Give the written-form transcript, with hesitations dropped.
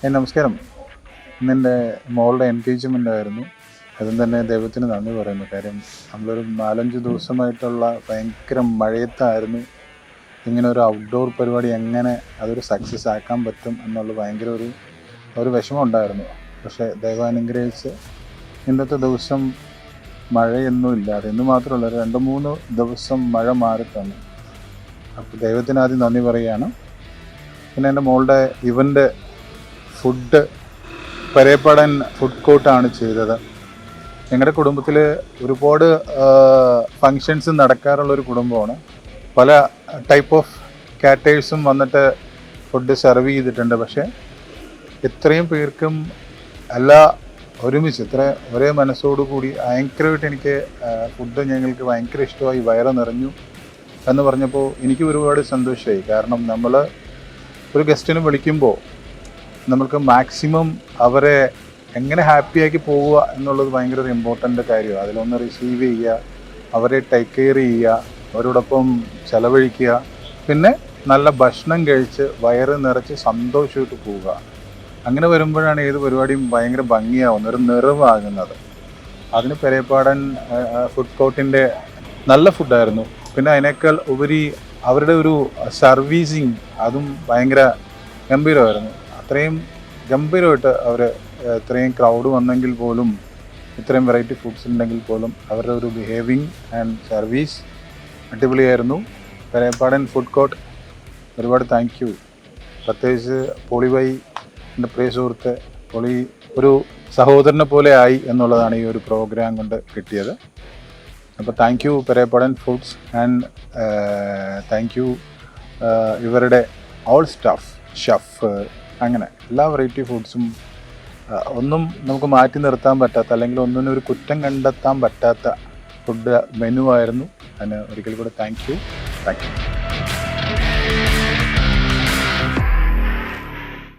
നമസ്കാരം. ഇന്നെൻ്റെ മോളുടെ എൻഗേജ്മെൻ്റ് ആയിരുന്നു. അതും തന്നെ ദൈവത്തിന് നന്ദി പറയുന്നു. കാര്യം നമ്മളൊരു 4-5 ദിവസമായിട്ടുള്ള ഭയങ്കര മഴയത്തായിരുന്നു. ഇങ്ങനെ ഒരു ഔട്ട്ഡോർ പരിപാടി എങ്ങനെ അതൊരു സക്സസ് ആക്കാൻ പറ്റും എന്നുള്ള ഭയങ്കര ഒരു വിഷമം ഉണ്ടായിരുന്നു. പക്ഷേ ദൈവം അനുഗ്രഹിച്ച് ഇന്നത്തെ ദിവസം മഴയൊന്നുമില്ല. അതെന്ന് മാത്രമല്ല, 2-3 ദിവസം മഴ മാറി തന്നു. അപ്പോൾ ദൈവത്തിന് ആദ്യം നന്ദി പറയുകയാണ്. പിന്നെ എൻ്റെ മോളുടെ ഇവൻ്റെ ഫുഡ് പരേപ്പാടൻ ഫുഡ് കോർട്ടാണ് ചെയ്തത്. ഞങ്ങളുടെ കുടുംബത്തിൽ ഒരുപാട് ഫങ്ഷൻസ് നടക്കാറുള്ളൊരു കുടുംബമാണ്. പല ടൈപ്പ് ഓഫ് കാറ്റേഴ്സും വന്നിട്ട് ഫുഡ് സെർവ് ചെയ്തിട്ടുണ്ട്. പക്ഷേ ഇത്രയും പേർക്കും എല്ലാ ഒരുമിച്ച് ഒരേ മനസ്സോടു കൂടി ഭയങ്കരമായിട്ട് എനിക്ക് ഫുഡ് ഞങ്ങൾക്ക് ഭയങ്കര ഇഷ്ടമായി, വയറ് നിറഞ്ഞു എന്ന് പറഞ്ഞപ്പോൾ എനിക്ക് ഒരുപാട് സന്തോഷമായി. കാരണം നമ്മൾ ഒരു ഗസ്റ്റിനെ വിളിക്കുമ്പോൾ നമ്മൾക്ക് മാക്സിമം അവരെ എങ്ങനെ ഹാപ്പിയാക്കി പോവുക എന്നുള്ളത് ഭയങ്കര ഒരു ഇമ്പോർട്ടൻ്റ് കാര്യമാണ്. അതിലൊന്ന് റിസീവ് ചെയ്യുക, അവരെ ടേക്ക് കെയർ ചെയ്യുക, അവരോടൊപ്പം ചിലവഴിക്കുക, പിന്നെ നല്ല ഭക്ഷണം കഴിച്ച് വയറ് നിറച്ച് സന്തോഷമായിട്ട് പോവുക. അങ്ങനെ വരുമ്പോഴാണ് ഏത് പരിപാടിയും ഭയങ്കര ഭംഗിയാവുന്നത്, ഒരു നിറവാകുന്നത്. അതിന് പെരേപ്പാടൻ ഫുഡ് കോർട്ടിൻ്റെ നല്ല ഫുഡായിരുന്നു. പിന്നെ അതിനേക്കാൾ ഉപരി അവരുടെ ഒരു സർവീസിങ് അതും ഭയങ്കര ഗംഭീരമായിരുന്നു. അത്രയും ഗംഭീരമായിട്ട് അവർ ഇത്രയും ക്രൗഡ് വന്നെങ്കിൽ പോലും, ഇത്രയും വെറൈറ്റി ഫുഡ്സ് ഉണ്ടെങ്കിൽ പോലും അവരുടെ ഒരു ബിഹേവിങ് ആൻഡ് സർവീസ് അടിപൊളിയായിരുന്നു. പെരേപ്പാടൻ ഫുഡ് കോർട്ട് ഒരുപാട് താങ്ക് യു. പ്രത്യേകിച്ച് പോളിബായി എൻ്റെ പ്രിയ സുഹൃത്ത് പോളി ഒരു സഹോദരനെ പോലെ ആയി എന്നുള്ളതാണ് ഈ ഒരു പ്രോഗ്രാം കൊണ്ട് കിട്ടിയത്. അപ്പോൾ thank you Pereppadan foods and thank you ഇവരുടെ ഓൾ സ്റ്റാഫ്, ഷെഫ്, അങ്ങനെ എല്ലാ വെറൈറ്റി ഫുഡ്സും ഒന്നും നമുക്ക് മാറ്റി നിർത്താൻ പറ്റാത്ത, അല്ലെങ്കിൽ ഒന്നിനും ഒരു കുറ്റം കണ്ടെത്താൻ പറ്റാത്ത ഫുഡ് മെനു ആയിരുന്നു. അതിന് ഒരിക്കൽ കൂടെ താങ്ക് യു.